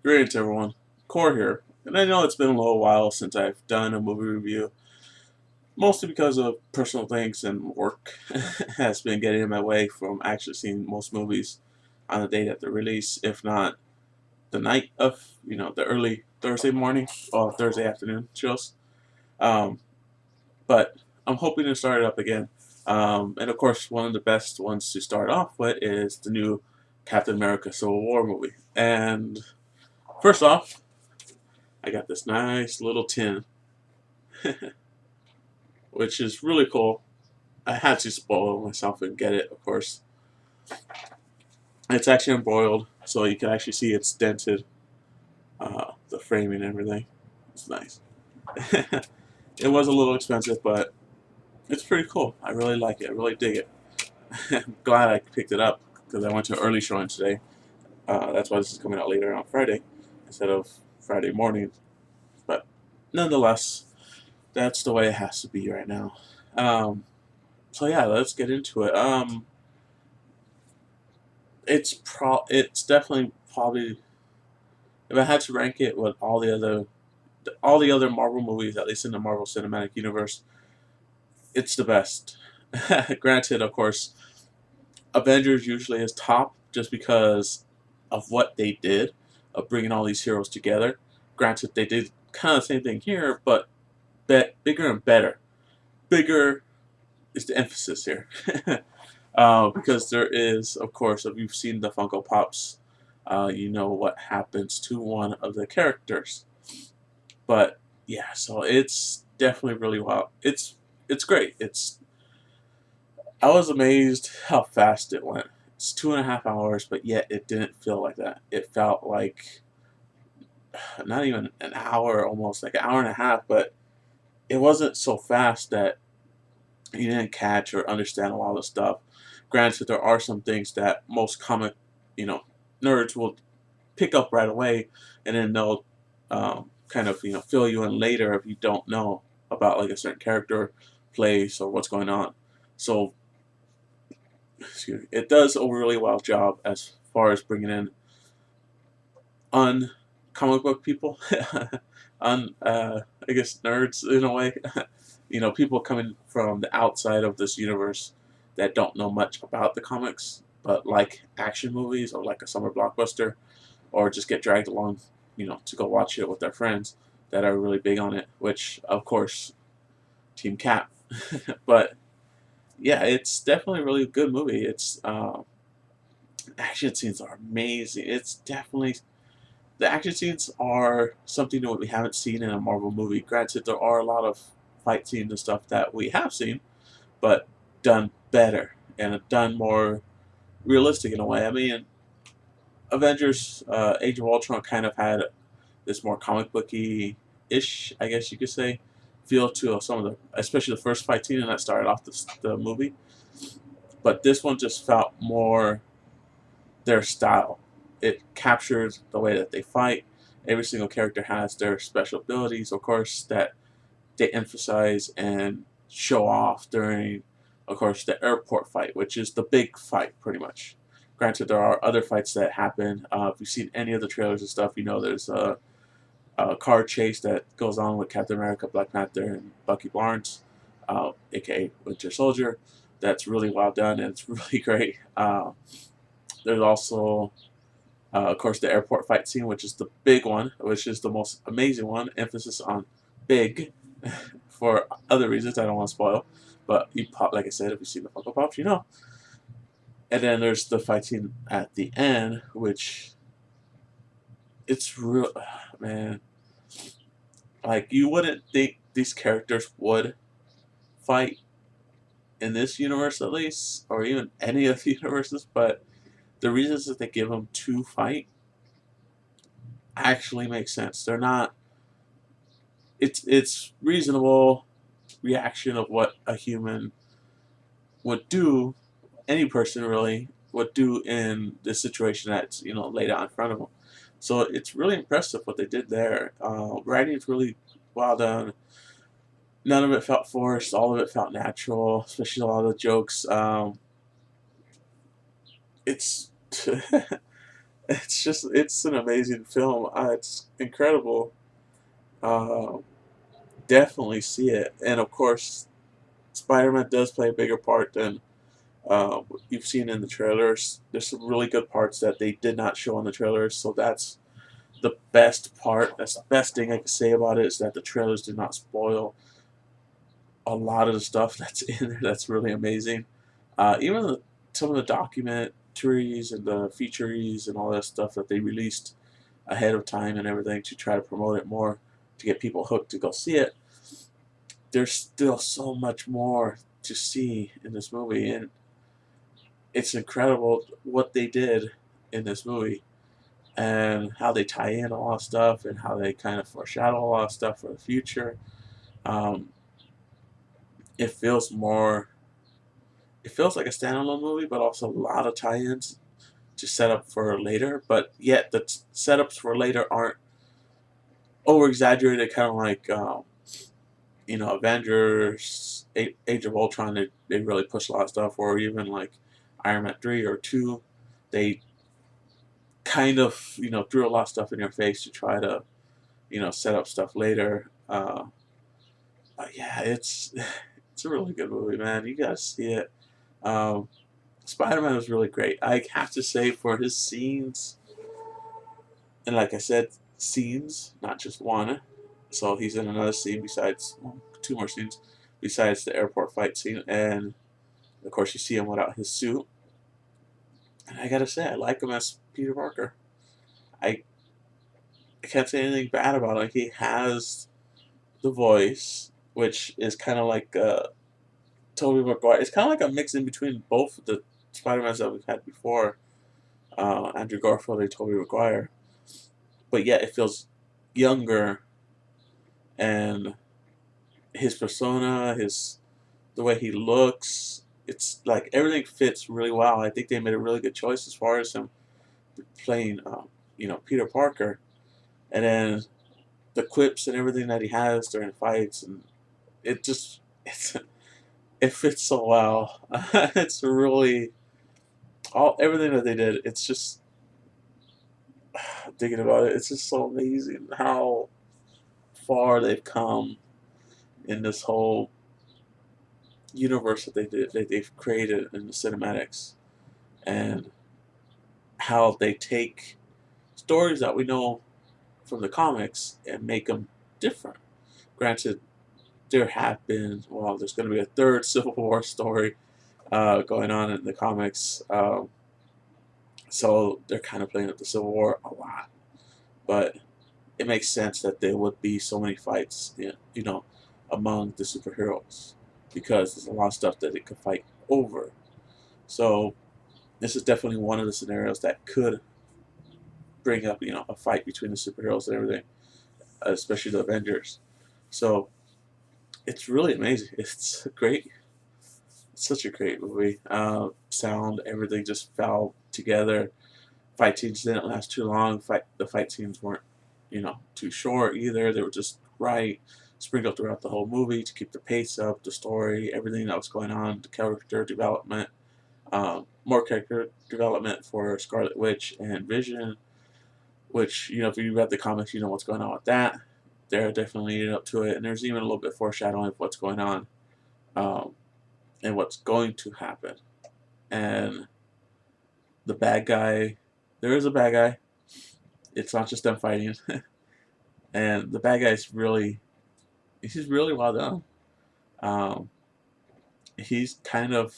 Greetings, everyone. Core here, and I know it's been a little while since I've done a movie review, mostly because of personal things and work has been getting in my way from actually seeing most movies on the day that they release, if not the night of, the early Thursday morning or Thursday afternoon shows. Um, but I'm hoping to start it up again. And of course, one of the best ones to start off with is the new Captain America Civil War movie. And first off, I got this nice little tin, which is really cool. I had to spoil myself and get it, of course. It's actually embroiled, so you can actually see it's dented, the framing and everything. It's nice. It was a little expensive, but it's pretty cool. I really like it. I really dig it. I'm glad I picked it up because I went to an early showing today. That's why this is coming out later on Friday instead of Friday morning. But nonetheless, that's the way it has to be right now. Um, so yeah, let's get into it. It's definitely probably, if I had to rank it with all the other Marvel movies, at least in the Marvel Cinematic Universe, it's the best. Granted, of course, Avengers usually is top just because of what they did of bringing all these heroes together. Granted, they did kind of the same thing here, but bigger and better. Bigger is the emphasis here. Because there is, of course, if you've seen the Funko Pops, you know what happens to one of the characters. But yeah, so it's definitely really wild. It's great. I was amazed how fast it went. It's 2.5 hours, but yet it didn't feel like that. It felt like not even an hour, almost like an hour and a half, but it wasn't so fast that you didn't catch or understand a lot of stuff. Granted, there are some things that most comic, you know, nerds will pick up right away, and then they'll kind of fill you in later if you don't know about like a certain character, place, or what's going on. So, excuse me, it does a really well job as far as bringing in un comic book people, un I guess nerds in a way. People coming from the outside of this universe that don't know much about the comics, but like action movies or like a summer blockbuster, or just get dragged along, to go watch it with their friends that are really big on it, which, of course, Team Cap. But yeah, it's definitely a really good movie. Action scenes are amazing. It's definitely the action scenes are something that we haven't seen in a Marvel movie. Granted, there are a lot of fight scenes and stuff that we have seen, but done better and done more realistic in a way. I mean, Avengers: Age of Ultron kind of had this more comic booky ish, I guess you could say, feel to some of the, especially the first fight scene, and that started off the movie. But this one just felt more their style. It captures the way that they fight. Every single character has their special abilities, of course, that they emphasize and show off during, of course, the airport fight, which is the big fight, pretty much. Granted, there are other fights that happen. If you've seen any of the trailers and stuff, there's a car chase that goes on with Captain America, Black Panther, and Bucky Barnes, aka Winter Soldier. That's really well done and it's really great. There's also, of course, the airport fight scene, which is the big one, which is the most amazing one. Emphasis on big for other reasons I don't want to spoil. But you pop, like I said, if you see the Funko Pops, you know. And then there's the fight scene at the end, which it's real, man. Like you wouldn't think these characters would fight in this universe, at least, or even any of the universes, but the reasons that they give them to fight actually make sense. They're not. It's reasonable reaction of what a human would do, any person really would do in this situation that's laid out in front of them. So it's really impressive what they did there. Writing is really well done. None of it felt forced. All of it felt natural, especially a lot of the jokes. It's it's an amazing film. It's incredible. Uh, Definitely see it. And of course, Spider-Man does play a bigger part than you've seen in the trailers. There's some really good parts that they did not show in the trailers, so that's the best part. That's the best thing I can say about it is that the trailers did not spoil a lot of the stuff that's in there. That's really amazing. Even some of the documentaries and the featuries and all that stuff that they released ahead of time and everything to try to promote it more to get people hooked to go see it. There's still so much more to see in this movie, and it's incredible what they did in this movie and how they tie in a lot of stuff and how they kind of foreshadow a lot of stuff for the future. Um, it feels more. It feels like a standalone movie, but also a lot of tie-ins to set up for later. But yet the setups for later aren't over exaggerated, kind of like Avengers, Age of Ultron. They really push a lot of stuff, or even like Iron Man 3 or 2. They kind of threw a lot of stuff in your face to try to set up stuff later. But yeah, it's a really good movie, man. You gotta see it. Um, Spider-Man was really great. I have to say, for his scenes, and like I said, scenes, not just one. So he's in another scene besides two more scenes besides the airport fight scene, and of course you see him without his suit. And I gotta say, I like him as Peter Parker. I I can't say anything bad about him. He has the voice, which is kind of like Tobey Maguire. It's kind of like a mix in between both the Spider-Mans that we've had before, Andrew Garfield and Tobey Maguire. But yet it feels younger, and his persona, the way he looks, it's like everything fits really well. I think they made a really good choice as far as him playing, Peter Parker, and then the quips and everything that he has during fights, and it just it fits so well. It's really all everything that they did. It's just thinking about it. It's just so amazing how far they've come in this whole universe that they've created in the cinematics, and how they take stories that we know from the comics and make them different. Granted, there's going to be a third Civil War story going on in the comics, so they're kind of playing up the Civil War a lot, but it makes sense that there would be so many fights, among the superheroes because there's a lot of stuff that they could fight over. So this is definitely one of the scenarios that could bring up, a fight between the superheroes and everything, especially the Avengers. So it's really amazing. It's great. It's such a great movie. Sound, everything just fell together. Fight scenes didn't last too long. The fight scenes weren't, too short either. They were just right, sprinkled throughout the whole movie to keep the pace up, the story, everything that was going on, the character development, more character development for Scarlet Witch and Vision, which, if you read the comics, you know what's going on with that. They're definitely leading up to it, and there's even a little bit foreshadowing of what's going on, um, and what's going to happen. And the bad guy, there is a bad guy. It's not just them fighting, and the bad guy's he's really well done. Um, he's kind of,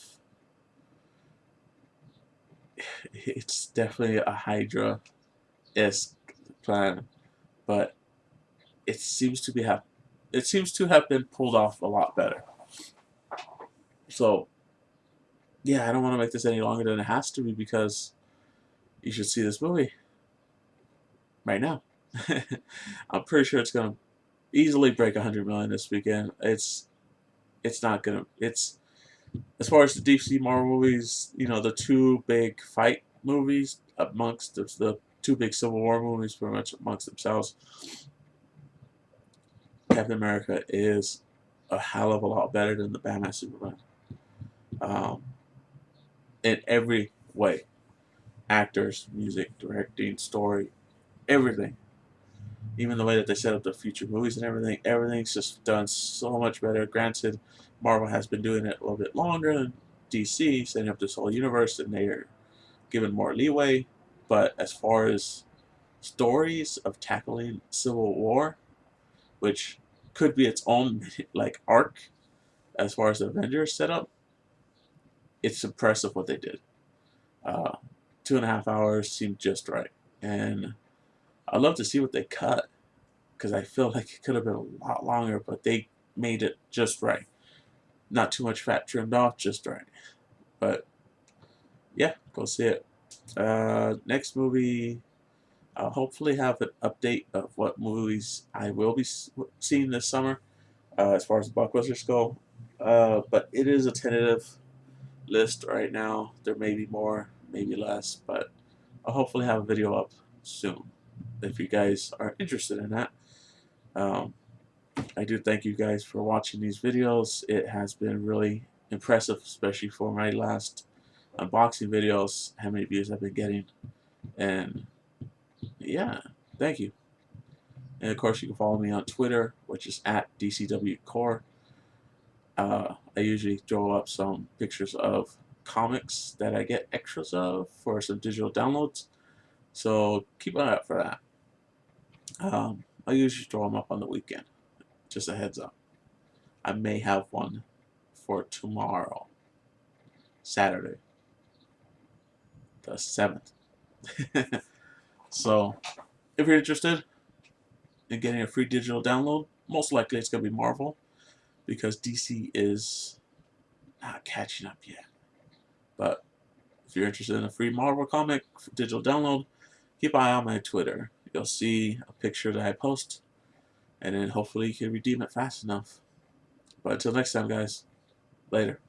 it's definitely a Hydra-esque plan, but it seems to have been pulled off a lot better. So yeah, I don't want to make this any longer than it has to be because you should see this movie right now. I'm pretty sure it's gonna easily break 100 million this weekend. It's not gonna. It's as far as the DC Marvel movies, the two big fight movies amongst the two big Civil War movies, pretty much amongst themselves. Captain America is a hell of a lot better than the Batman Superman, um, in every way. actors, music, directing, story, everything. Even the way that they set up the future movies and everything, everything's just done so much better. Granted, Marvel has been doing it a little bit longer than DC, setting up this whole universe, and they're given more leeway. But as far as stories of tackling Civil War, which could be its own like arc as far as the Avengers setup, it's impressive what they did. Uh, 2.5 hours seemed just right, and I'd love to see what they cut because I feel like it could have been a lot longer, but they made it just right. Not too much fat trimmed off, just right. But yeah, go see it. Next movie, I'll hopefully have an update of what movies I will be seeing this summer as far as blockbusters go. But it is a tentative list right now. There may be more, maybe less, but I'll hopefully have a video up soon if you guys are interested in that. Um, I do thank you guys for watching these videos. It has been really impressive, especially for my last unboxing videos, how many views I've been getting. And yeah, thank you. And of course, you can follow me on Twitter, which is at DCWCore. I usually throw up some pictures of comics that I get extras of for some digital downloads. So keep an eye out for that. I usually throw them up on the weekend. Just a heads up. I may have one for tomorrow, Saturday, the 7th. So if you're interested in getting a free digital download, most likely it's going to be Marvel because DC is not catching up yet. But if you're interested in a free Marvel comic digital download, keep an eye on my Twitter. You'll see a picture that I post, and then hopefully you can redeem it fast enough. But until next time, guys, later.